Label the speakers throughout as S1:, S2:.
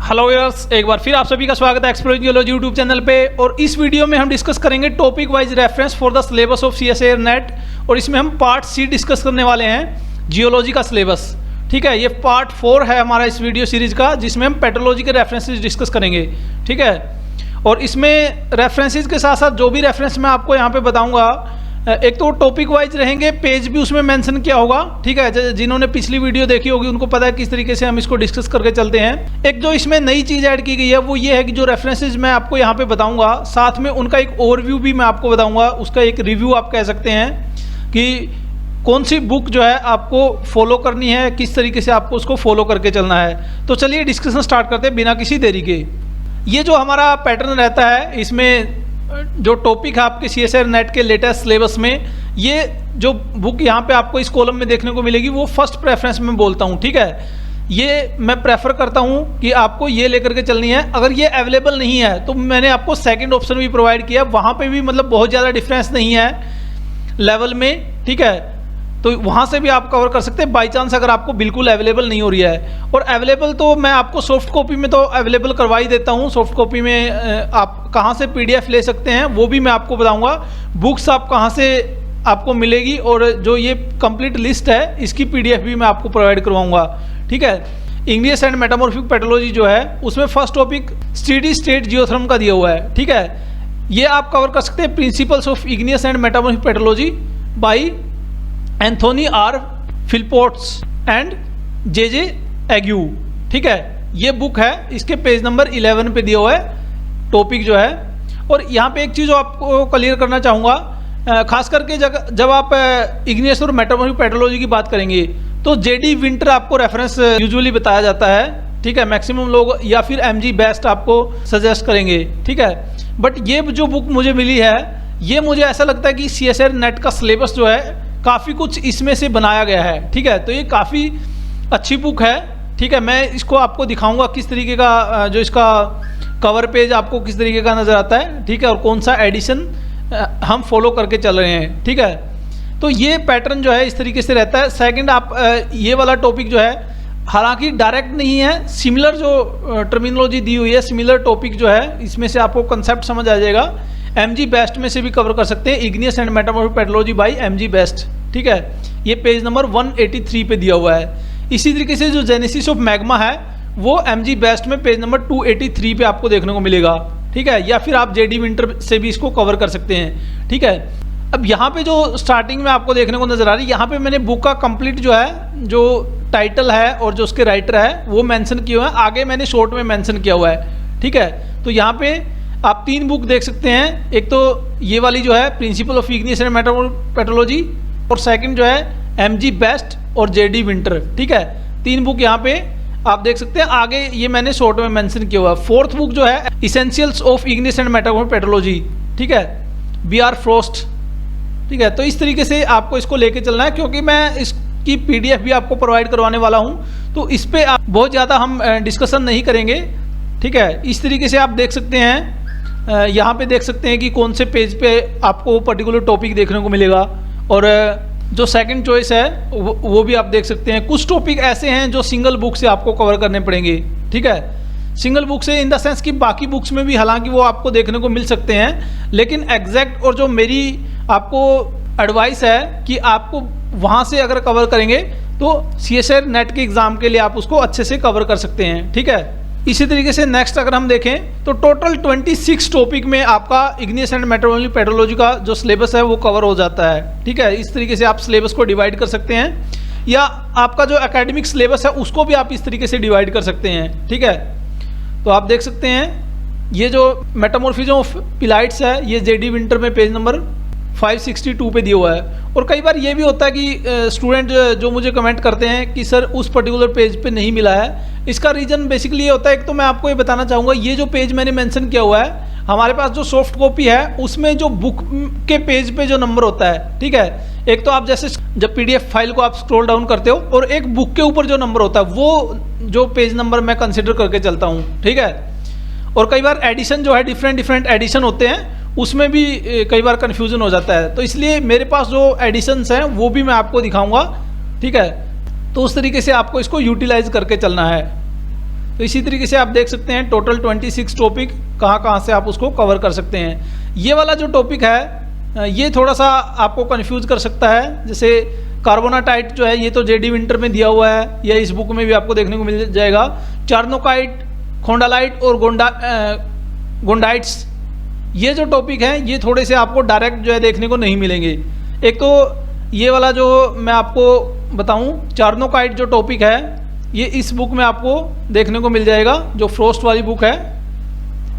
S1: Hello years, एक बार फिर आप सभी का स्वागत है एक्सप्लोरिंग जियोलॉजी यूट्यूब चैनल पे। और इस वीडियो में हम डिस्कस करेंगे topic wise reference for the syllabus of CSIR net. और इसमें हम पार्ट सी डिस्कस करने वाले हैं, जियोलॉजी का सिलेबस। ठीक है, ये पार्ट 4 है हमारा इस वीडियो सीरीज का, जिसमें हम पेट्रोलॉजी के रेफरेंसेज डिस्कस करेंगे। ठीक है, और इसमें रेफरेंसेज के साथ साथ जो भी रेफरेंस मैं आपको यहाँ पे बताऊँगा, एक तो टॉपिक वाइज रहेंगे, पेज भी उसमें मेंशन किया होगा। ठीक है, जिन्होंने पिछली वीडियो देखी होगी उनको पता है किस तरीके से हम इसको डिस्कस करके चलते हैं। एक जो इसमें नई चीज़ ऐड की गई है वो ये है कि जो रेफरेंसेज मैं आपको यहाँ पे बताऊंगा, साथ में उनका एक ओवरव्यू भी मैं आपको बताऊंगा, उसका एक रिव्यू आप कह सकते हैं कि कौन सी बुक जो है आपको फॉलो करनी है, किस तरीके से आपको उसको फॉलो करके चलना है। तो चलिए डिस्कशन स्टार्ट करते हैं बिना किसी देरी के। ये जो हमारा पैटर्न रहता है, इसमें जो टॉपिक है आपके CSIR नेट के लेटेस्ट सिलेबस में, ये जो बुक यहाँ पे आपको इस कॉलम में देखने को मिलेगी वो फर्स्ट प्रेफरेंस में बोलता हूँ। ठीक है, ये मैं प्रेफर करता हूँ कि आपको ये लेकर के चलनी है। अगर ये अवेलेबल नहीं है तो मैंने आपको सेकंड ऑप्शन भी प्रोवाइड किया, वहाँ पे भी मतलब बहुत ज़्यादा डिफरेंस नहीं है लेवल में। ठीक है, तो वहाँ से भी आप कवर कर सकते हैं बाई चांस अगर आपको बिल्कुल अवेलेबल नहीं हो रही है। और अवेलेबल तो मैं आपको सॉफ्ट कॉपी में तो अवेलेबल करवा ही देता हूँ। सॉफ्ट कॉपी में आप कहाँ से PDF ले सकते हैं वो भी मैं आपको बताऊँगा। बुक्स आप कहाँ से आपको मिलेगी, और जो ये कंप्लीट लिस्ट है इसकी PDF भी मैं आपको प्रोवाइड करवाऊँगा। ठीक है, इग्नियस एंड मेटामॉर्फिक पेट्रोलॉजी जो है उसमें फर्स्ट टॉपिक स्टेडी स्टेट जियोथर्म का दिया हुआ है। ठीक है, ये आप कवर कर सकते हैं Principles of Igneous and metamorphic Petrology by Anthony R. Philpotts and J.J. Ague. ठीक है, ये बुक है, इसके पेज नंबर 11 पे दिया हुआ है टॉपिक जो है। और यहाँ पे एक चीज़ आपको क्लियर करना चाहूँगा, खास करके जब आप इग्नियस और मेटामॉर्फिक पेट्रोलॉजी की बात करेंगे तो J.D. विंटर आपको रेफरेंस यूजुअली बताया जाता है। ठीक है, मैक्सिमम लोग, या फिर MG बेस्ट आपको सजेस्ट करेंगे। ठीक है, बट ये जो बुक मुझे मिली है, ये मुझे ऐसा लगता है कि CSIR नेट का सिलेबस जो है काफ़ी कुछ इसमें से बनाया गया है। ठीक है, तो ये काफ़ी अच्छी बुक है। ठीक है, मैं इसको आपको दिखाऊंगा किस तरीके का, जो इसका कवर पेज आपको किस तरीके का नज़र आता है। ठीक है, और कौन सा एडिशन हम फॉलो करके चल रहे हैं। ठीक है, तो ये पैटर्न जो है इस तरीके से रहता है। सेकंड, आप ये वाला टॉपिक जो है हालांकि डायरेक्ट नहीं है, सिमिलर जो टर्मिनोलॉजी दी हुई है, सिमिलर टॉपिक जो है, इसमें से आपको कंसेप्ट समझ आ जाएगा। MG बेस्ट में से भी कवर कर सकते हैं, igneous and metamorphic Petrology by MG Best. ठीक है, ये पेज नंबर 183 पे दिया हुआ है। इसी तरीके से जो जेनेसिस ऑफ मैग्मा है वो MG बेस्ट में पेज नंबर 283 पे आपको देखने को मिलेगा। ठीक है, या फिर आप J.D. विंटर से भी इसको कवर कर सकते हैं। ठीक है, अब यहाँ पे जो स्टार्टिंग में आपको देखने को नजर आ रही है, यहाँ पे मैंने बुक का कंप्लीट जो है, जो टाइटल है और जो उसके राइटर है वो मेंशन किए हुए हैं, आगे मैंने शॉर्ट में मेंशन किया हुआ है। ठीक है, तो यहाँ पे आप 3 बुक देख सकते हैं। एक तो ये वाली जो है principle of Igneous and metamorphic petrology, और सेकंड जो है MG बेस्ट और J.D. विंटर। ठीक है, 3 बुक यहाँ पे आप देख सकते हैं, आगे ये मैंने शॉर्ट में मेंशन किया हुआ है। फोर्थ बुक जो है essentials of Igneous and metamorphic petrology. ठीक है, B.R. फ्रॉस्ट। ठीक है, तो इस तरीके से आपको इसको लेके चलना है, क्योंकि मैं इसकी PDF भी आपको प्रोवाइड करवाने वाला हूँ, तो इस पर आप बहुत ज़्यादा हम डिस्कशन नहीं करेंगे। ठीक है, इस तरीके से आप देख सकते हैं, यहाँ पे देख सकते हैं कि कौन से पेज पे आपको पर्टिकुलर टॉपिक देखने को मिलेगा, और जो सेकंड चॉइस है वो भी आप देख सकते हैं। कुछ टॉपिक ऐसे हैं जो सिंगल बुक से आपको कवर करने पड़ेंगे। ठीक है, सिंगल बुक से इन द सेंस कि बाकी बुक्स में भी हालांकि वो आपको देखने को मिल सकते हैं, लेकिन एग्जैक्ट और जो मेरी आपको एडवाइस है कि आपको वहाँ से अगर कवर करेंगे तो CSIR नेट के एग्ज़ाम के लिए आप उसको अच्छे से कवर कर सकते हैं। ठीक है, इसी तरीके से नेक्स्ट अगर हम देखें तो टोटल 26 टॉपिक में आपका इग्नियस एंड मेटामॉर्फिक पेट्रोलॉजी का जो सिलेबस है वो कवर हो जाता है। ठीक है, इस तरीके से आप सिलेबस को डिवाइड कर सकते हैं, या आपका जो एकेडमिक सिलेबस है उसको भी आप इस तरीके से डिवाइड कर सकते हैं। ठीक है, तो आप देख सकते हैं ये जो मेटामॉर्फिज्म ऑफ पिलाइट्स है, ये J.D. विंटर में पेज नंबर 562 पे दिया हुआ है। और कई बार ये भी होता है कि स्टूडेंट जो मुझे कमेंट करते हैं कि सर उस पर्टिकुलर पेज पे नहीं मिला है। इसका रीज़न बेसिकली ये होता है, एक तो मैं आपको ये बताना चाहूँगा, ये जो पेज मैंने मेंशन किया हुआ है, हमारे पास जो सॉफ्ट कॉपी है उसमें जो बुक के पेज पे जो नंबर होता है, ठीक है, एक तो आप जैसे जब PDF फाइल को आप स्क्रॉल डाउन करते हो, और एक बुक के ऊपर जो नंबर होता है वो जो पेज नंबर मैं कंसिडर करके चलता हूँ। ठीक है, और कई बार एडिशन जो है डिफरेंट एडिशन होते हैं, उसमें भी कई बार कन्फ्यूज़न हो जाता है, तो इसलिए मेरे पास जो एडिशंस हैं वो भी मैं आपको दिखाऊंगा। ठीक है, तो उस तरीके से आपको इसको यूटिलाइज करके चलना है। तो इसी तरीके से आप देख सकते हैं टोटल 26 टॉपिक कहाँ कहाँ से आप उसको कवर कर सकते हैं। ये वाला जो टॉपिक है ये थोड़ा सा आपको कंफ्यूज कर सकता है। जैसे कार्बोनाटाइट जो है ये तो जेडी विंटर में दिया हुआ है, या इस बुक में भी आपको देखने को मिल जाएगा। चार्नोकाइट, खोंडालाइट और गोंडाइट्स, ये जो टॉपिक हैं ये थोड़े से आपको डायरेक्ट जो है देखने को नहीं मिलेंगे। एक तो ये वाला जो मैं आपको बताऊं चार्नोकाइट जो टॉपिक है ये इस बुक में आपको देखने को मिल जाएगा, जो फ्रोस्ट वाली बुक है,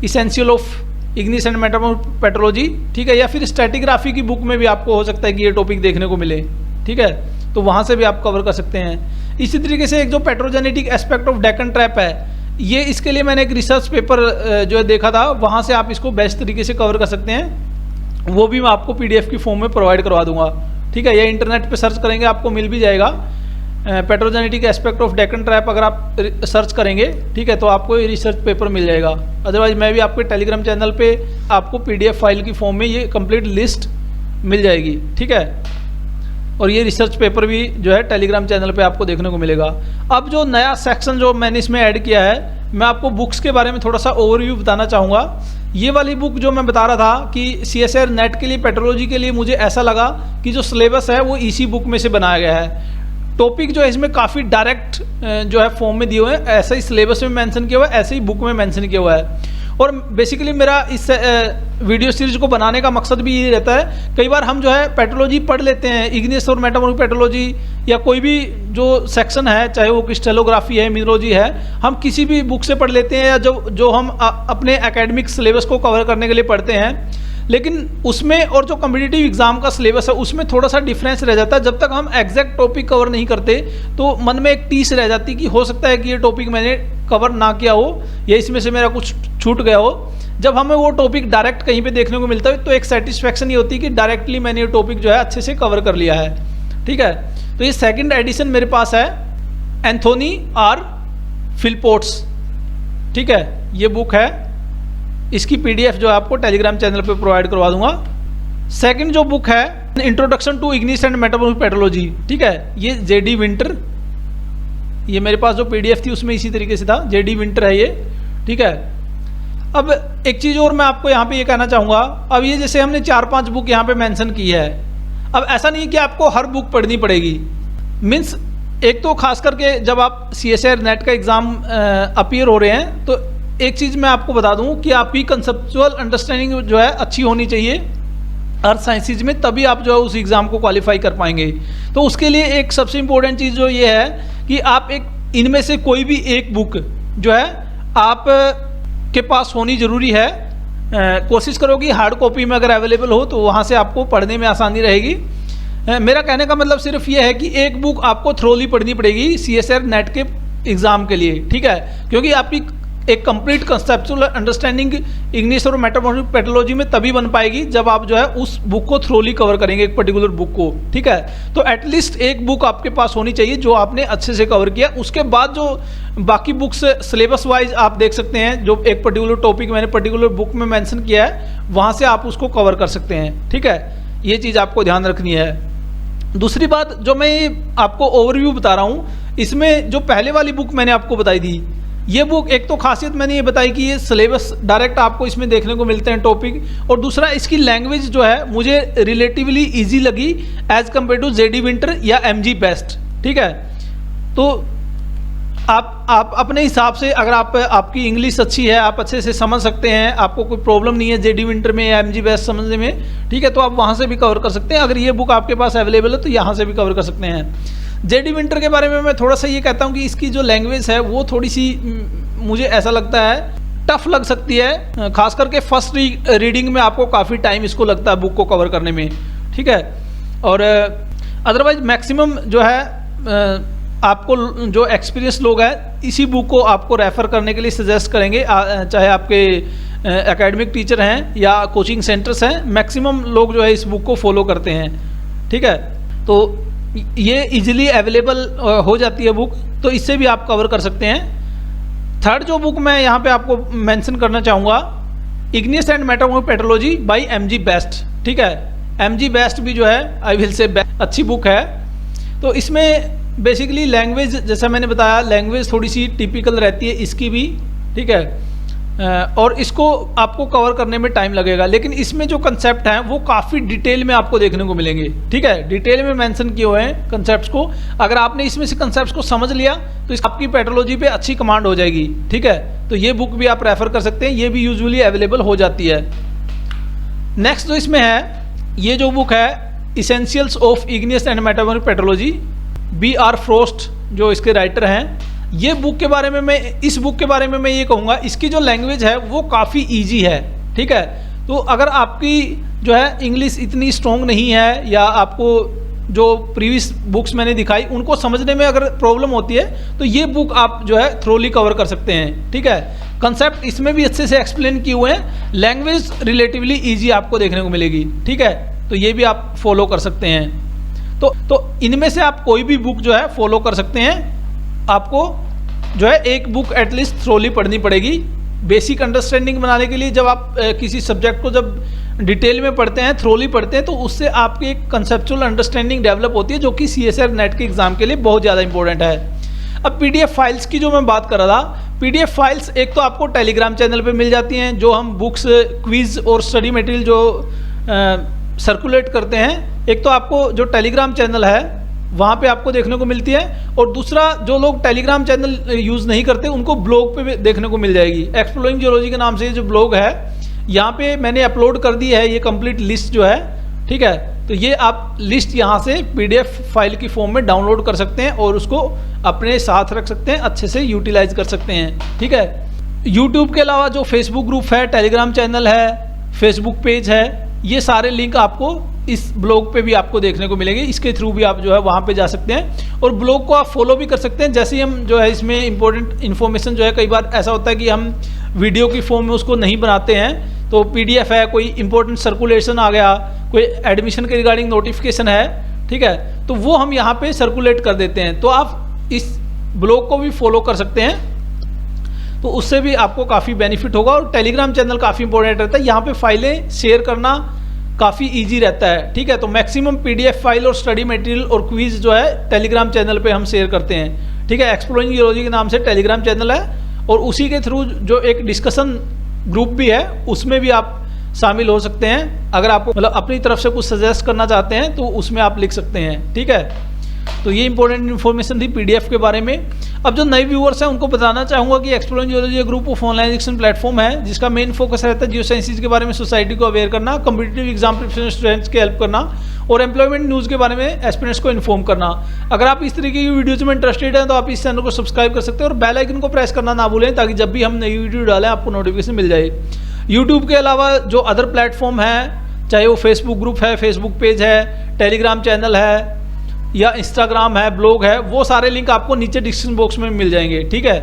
S1: essential of Ignis and metamorphic petrology, ठीक है। या फिर स्ट्रैटिग्राफी की बुक में भी आपको हो सकता है कि ये टॉपिक देखने को मिले, ठीक है, तो वहाँ से भी आप कवर कर सकते हैं। इसी तरीके से एक जो पेट्रोजेनेटिक एस्पेक्ट ऑफ डेक्कन ट्रैप है, ये इसके लिए मैंने एक रिसर्च पेपर जो है देखा था, वहाँ से आप इसको बेस्ट तरीके से कवर कर सकते हैं। वो भी मैं आपको PDF की फॉर्म में प्रोवाइड करवा दूंगा, ठीक है। या इंटरनेट पे सर्च करेंगे आपको मिल भी जाएगा। पेट्रोजेनेटिक एस्पेक्ट ऑफ डेक्कन ट्रैप अगर आप सर्च करेंगे, ठीक है, तो आपको ये रिसर्च पेपर मिल जाएगा। अदरवाइज मैं भी आपके टेलीग्राम चैनल पे आपको PDF फाइल की फॉर्म में ये कंप्लीट लिस्ट मिल जाएगी, ठीक है। और ये रिसर्च पेपर भी जो है टेलीग्राम चैनल पे आपको देखने को मिलेगा। अब जो नया सेक्शन जो मैंने इसमें ऐड किया है, मैं आपको बुक्स के बारे में थोड़ा सा ओवरव्यू बताना चाहूँगा। ये वाली बुक जो मैं बता रहा था कि CSIR नेट के लिए, पेट्रोलॉजी के लिए, मुझे ऐसा लगा कि जो सिलेबस है वो इसी बुक में से बनाया गया है। टॉपिक जो है इसमें काफ़ी डायरेक्ट जो है फॉर्म में दिए हुए हैं, ऐसा ही सिलेबस में मेंशन किया हुआ है, ऐसे ही बुक में मेंशन किया हुआ है। और बेसिकली मेरा इस वीडियो सीरीज को बनाने का मकसद भी ये रहता है, कई बार हम जो है पेट्रोलॉजी पढ़ लेते हैं, इग्निस और मेटामॉर्फिक पेट्रोलॉजी या कोई भी जो सेक्शन है, चाहे वो क्रिस्टलोग्राफी है, मिनरोलॉजी है, हम किसी भी बुक से पढ़ लेते हैं, या जो हम अपने एकेडमिक सिलेबस को कवर करने के लिए पढ़ते हैं। लेकिन उसमें और जो कॉम्पिटिटिव एग्जाम का सिलेबस है उसमें थोड़ा सा डिफरेंस रह जाता है। जब तक हम एग्जैक्ट टॉपिक कवर नहीं करते तो मन में एक टीस रह जाती कि हो सकता है कि ये टॉपिक मैंने कवर ना किया हो, या इसमें से मेरा कुछ छूट गया हो। जब हमें वो टॉपिक डायरेक्ट कहीं पे देखने को मिलता है तो एक सेटिस्फैक्शन ये होती है कि डायरेक्टली मैंने ये टॉपिक जो है अच्छे से कवर कर लिया है, ठीक है। तो ये सेकेंड एडिशन मेरे पास है, एंथोनी आर फिलपोर्ट्स, ठीक है, ये बुक है। इसकी PDF जो है आपको टेलीग्राम चैनल पे प्रोवाइड करवा दूंगा। सेकंड जो बुक है, introduction to igneous and metamorphic petrology, ठीक है, ये JD विंटर, ये मेरे पास जो PDF थी उसमें इसी तरीके से था, JD विंटर है ये, ठीक है। अब एक चीज़ और मैं आपको यहाँ पे ये कहना चाहूँगा, अब ये जैसे हमने 4-5 बुक यहाँ पे मेंशन की है, अब ऐसा नहीं है कि आपको हर बुक पढ़नी पड़ेगी। मीन्स एक तो खास करके जब आप CSIR नेट का एग्ज़ाम अपीयर हो रहे हैं, तो एक चीज़ मैं आपको बता दूं कि आपकी कंसेप्चुअल अंडरस्टैंडिंग जो है अच्छी होनी चाहिए अर्थ साइंसेज में, तभी आप जो है उस एग्ज़ाम को क्वालिफाई कर पाएंगे। तो उसके लिए एक सबसे इम्पोर्टेंट चीज़ जो ये है कि आप एक इनमें से कोई भी एक बुक जो है आप के पास होनी ज़रूरी है। कोशिश करो कि हार्ड कॉपी में अगर अवेलेबल हो तो वहाँ से आपको पढ़ने में आसानी रहेगी। मेरा कहने का मतलब सिर्फ ये है कि एक बुक आपको थ्रोली पढ़नी पड़ेगी CSIR नेट के एग्ज़ाम के लिए, ठीक है, क्योंकि आपकी एक कंप्लीट कंसेप्चुअल अंडरस्टैंडिंग इग्निस और मेटामॉर्फिक पेट्रोलॉजी में तभी बन पाएगी जब आप जो है उस बुक को थ्रोली कवर करेंगे, एक पर्टिकुलर बुक को, ठीक है। तो एटलीस्ट एक बुक आपके पास होनी चाहिए जो आपने अच्छे से कवर किया। उसके बाद जो बाकी बुक्स सिलेबस वाइज आप देख सकते हैं, जो एक पर्टिकुलर टॉपिक मैंने पर्टिकुलर बुक में मेंशन किया है वहाँ से आप उसको कवर कर सकते हैं, ठीक है। ये चीज़ आपको ध्यान रखनी है। दूसरी बात जो मैं आपको ओवरव्यू बता रहा हूँ, इसमें जो पहले वाली बुक मैंने आपको बताई थी, ये बुक एक तो खासियत मैंने ये बताई कि ये सिलेबस डायरेक्ट आपको इसमें देखने को मिलते हैं टॉपिक, और दूसरा इसकी लैंग्वेज जो है मुझे रिलेटिवली इजी लगी as compare to JD Winter या MG बेस्ट, ठीक है। तो आप अपने हिसाब से अगर आपकी इंग्लिश अच्छी है, आप अच्छे से समझ सकते हैं, आपको कोई प्रॉब्लम नहीं है JD विंटर में या MG बेस्ट समझने में, ठीक है, तो आप वहाँ से भी कवर कर सकते हैं। अगर ये बुक आपके पास अवेलेबल है तो यहाँ से भी कवर कर सकते हैं। JD विंटर के बारे में मैं थोड़ा सा ये कहता हूँ कि इसकी जो लैंग्वेज है वो थोड़ी सी मुझे ऐसा लगता है टफ लग सकती है, खास करके फर्स्ट रीडिंग में आपको काफ़ी टाइम इसको लगता है बुक को कवर करने में, ठीक है। और अदरवाइज मैक्सिमम जो है आपको जो एक्सपीरियंस लोग हैं इसी बुक को आपको रेफ़र करने के लिए सजेस्ट करेंगे, चाहे आपके एकेडमिक टीचर हैं या कोचिंग सेंटर्स हैं, मैक्सिमम लोग जो है इस बुक को फॉलो करते हैं, ठीक है। तो ये इजीली अवेलेबल हो जाती है बुक, तो इससे भी आप कवर कर सकते हैं। थर्ड जो बुक मैं यहाँ पे आपको मेंशन करना चाहूँगा, igneous and metamorphic petrology by MG Best, ठीक है। MG बेस्ट भी जो है आई विल से अच्छी बुक है। तो इसमें बेसिकली लैंग्वेज, जैसा मैंने बताया, लैंग्वेज थोड़ी सी टिपिकल रहती है इसकी भी, ठीक है, और इसको आपको कवर करने में टाइम लगेगा, लेकिन इसमें जो कंसेप्ट हैं वो काफ़ी डिटेल में आपको देखने को मिलेंगे, ठीक है, डिटेल में मेंशन किए हुए हैं कंसेप्ट्स को। अगर आपने इसमें से कंसेप्ट्स को समझ लिया तो आपकी पेट्रोलॉजी पे अच्छी कमांड हो जाएगी, ठीक है। तो ये बुक भी आप रेफर कर सकते हैं, ये भी यूजुअली अवेलेबल हो जाती है। नेक्स्ट जो इसमें है, ये जो बुक है essentials of Igneous and metamorphic petrology, B.R. Frost जो इसके राइटर हैं, ये बुक के बारे में इस बुक के बारे में मैं ये कहूँगा, इसकी जो लैंग्वेज है वो काफ़ी इजी है, ठीक है। तो अगर आपकी जो है इंग्लिश इतनी स्ट्रॉन्ग नहीं है, या आपको जो प्रीवियस बुक्स मैंने दिखाई उनको समझने में अगर प्रॉब्लम होती है, तो ये बुक आप जो है थ्रोली कवर कर सकते हैं, ठीक है। कंसेप्ट इसमें भी अच्छे से एक्सप्लेन किए हुए हैं, लैंग्वेज रिलेटिवली ईजी आपको देखने को मिलेगी, ठीक है। तो ये भी आप फॉलो कर सकते हैं। तो इनमें से आप कोई भी बुक जो है फॉलो कर सकते हैं। आपको जो है एक बुक एटलीस्ट थ्रोली पढ़नी पड़ेगी बेसिक अंडरस्टैंडिंग बनाने के लिए। जब आप किसी सब्जेक्ट को जब डिटेल में पढ़ते हैं, थ्रोली पढ़ते हैं, तो उससे आपकी एक कंसेप्चुअल अंडरस्टैंडिंग डेवलप होती है, जो कि CSIR नेट के एग्जाम के लिए बहुत ज़्यादा इंपॉर्टेंट है। अब PDF फाइल्स की जो मैं बात कर रहा था, PDF फाइल्स एक तो आपको टेलीग्राम चैनल पे मिल जाती हैं, जो हम बुक्स, क्विज और स्टडी मटेरियल जो सर्कुलेट करते हैं। एक तो आपको जो टेलीग्राम चैनल है वहाँ पे आपको देखने को मिलती है, और दूसरा जो लोग टेलीग्राम चैनल यूज़ नहीं करते उनको ब्लॉग पे भी देखने को मिल जाएगी। एक्सप्लोरिंग जियोलॉजी के नाम से जो ब्लॉग है, यहाँ पे मैंने अपलोड कर दी है ये कंप्लीट लिस्ट जो है, ठीक है। तो ये आप लिस्ट यहाँ से PDF फाइल की फॉर्म में डाउनलोड कर सकते हैं और उसको अपने साथ रख सकते हैं, अच्छे से यूटिलाइज कर सकते हैं, ठीक है। यूट्यूब के अलावा जो फेसबुक ग्रुप है, टेलीग्राम चैनल है, फेसबुक पेज है, ये सारे लिंक आपको इस ब्लॉग पे भी आपको देखने को मिलेंगे। इसके थ्रू भी आप जो है वहाँ पे जा सकते हैं, और ब्लॉग को आप फॉलो भी कर सकते हैं। जैसे ही हम जो है इसमें इंपॉर्टेंट इन्फॉर्मेशन जो है, कई बार ऐसा होता है कि हम वीडियो की फॉर्म में उसको नहीं बनाते हैं, तो PDF है, कोई इंपॉर्टेंट सर्कुलेशन आ गया, कोई एडमिशन के रिगार्डिंग नोटिफिकेशन है, ठीक है, तो वो हम यहाँ पे सर्कुलेट कर देते हैं। तो आप इस ब्लॉग को भी फॉलो कर सकते हैं, तो उससे भी आपको काफ़ी बेनिफिट होगा। और टेलीग्राम चैनल काफ़ी इंपॉर्टेंट रहता है, यहाँ पे फाइलें शेयर करना काफ़ी इजी रहता है, ठीक है। तो मैक्सिमम PDF फाइल और स्टडी मटेरियल और क्विज जो है टेलीग्राम चैनल पे हम शेयर करते हैं, ठीक है। एक्सप्लोरिंग जियोलॉजी के नाम से टेलीग्राम चैनल है, और उसी के थ्रू जो एक डिस्कशन ग्रुप भी है उसमें भी आप शामिल हो सकते हैं। अगर आपको मतलब अपनी तरफ से कुछ सजेस्ट करना चाहते हैं तो उसमें आप लिख सकते हैं, ठीक है। तो ये इंपॉर्टेंट इन्फॉर्मेशन थी PDF के बारे में। अब जो नए व्यूअर्स हैं उनको बताना चाहूँगा कि exploring geology group of online education platform है, जिसका मेन फोकस रहता है जियो साइंसेज के बारे में सोसाइटी को अवेयर करना, कॉम्पिटिटिव एग्जाम प्रिपरेशन स्टूडेंट्स के हेल्प करना, और एम्प्लॉयमेंट न्यूज़ के बारे में एस्पिरेंट्स को इन्फॉर्म करना। अगर आप इस तरीके की वीडियोज़ में इंटरेस्टेड हैं तो आप इस चैनल को सब्सक्राइब कर सकते हैं, और बेल आइकन को प्रेस करना ना भूलें, ताकि जब भी हम नई वीडियो डालें आपको नोटिफिकेशन मिल जाए। यूट्यूब के अलावा जो अदर प्लेटफॉर्म है, चाहे वो फेसबुक ग्रुप है, फेसबुक पेज है, टेलीग्राम चैनल है, या इंस्टाग्राम है, ब्लॉग है, वो सारे लिंक आपको नीचे डिस्क्रिप्शन बॉक्स में मिल जाएंगे, ठीक है।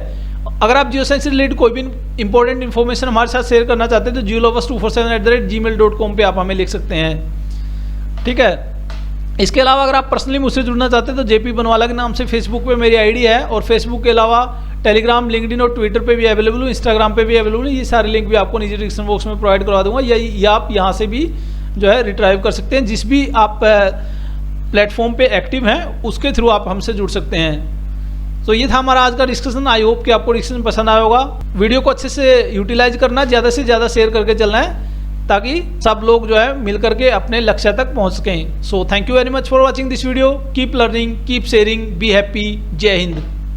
S1: अगर आप जियो साइंस से रिलेटेड कोई भी इंपॉर्टेंट इन्फॉर्मेशन हमारे साथ शेयर करना चाहते हैं तो jiologers247@gmail.com पे आप हमें लिख सकते हैं, ठीक है। इसके अलावा अगर आप पर्सनली मुझसे जुड़ना चाहते हैं तो JP बनवाला के नाम से फेसबुक पे मेरी ID है, और फेसबुक के अलावा टेलीग्राम, लिंक्डइन और ट्विटर पे भी अवेलेबल हूँ, इंस्टाग्राम पे भी अवेलेबल हूँ। ये सारे लिंक भी आपको नीचे डिस्क्रिप्शन बॉक्स में प्रोवाइड करवा दूंगा, या आप यहाँ से भी जो है रिट्राइव कर सकते हैं। जिस भी आप प्लेटफॉर्म पे एक्टिव हैं उसके थ्रू आप हमसे जुड़ सकते हैं। तो ये था हमारा आज का डिस्कशन। आई होप कि आपको डिस्कशन पसंद आया होगा। वीडियो को अच्छे से यूटिलाइज करना, ज़्यादा से ज़्यादा शेयर करके चलना है, ताकि सब लोग जो है मिल करके अपने लक्ष्य तक पहुंच सकें। So thank you very much for watching this video. Keep learning, keep sharing, be happy. जय हिंद।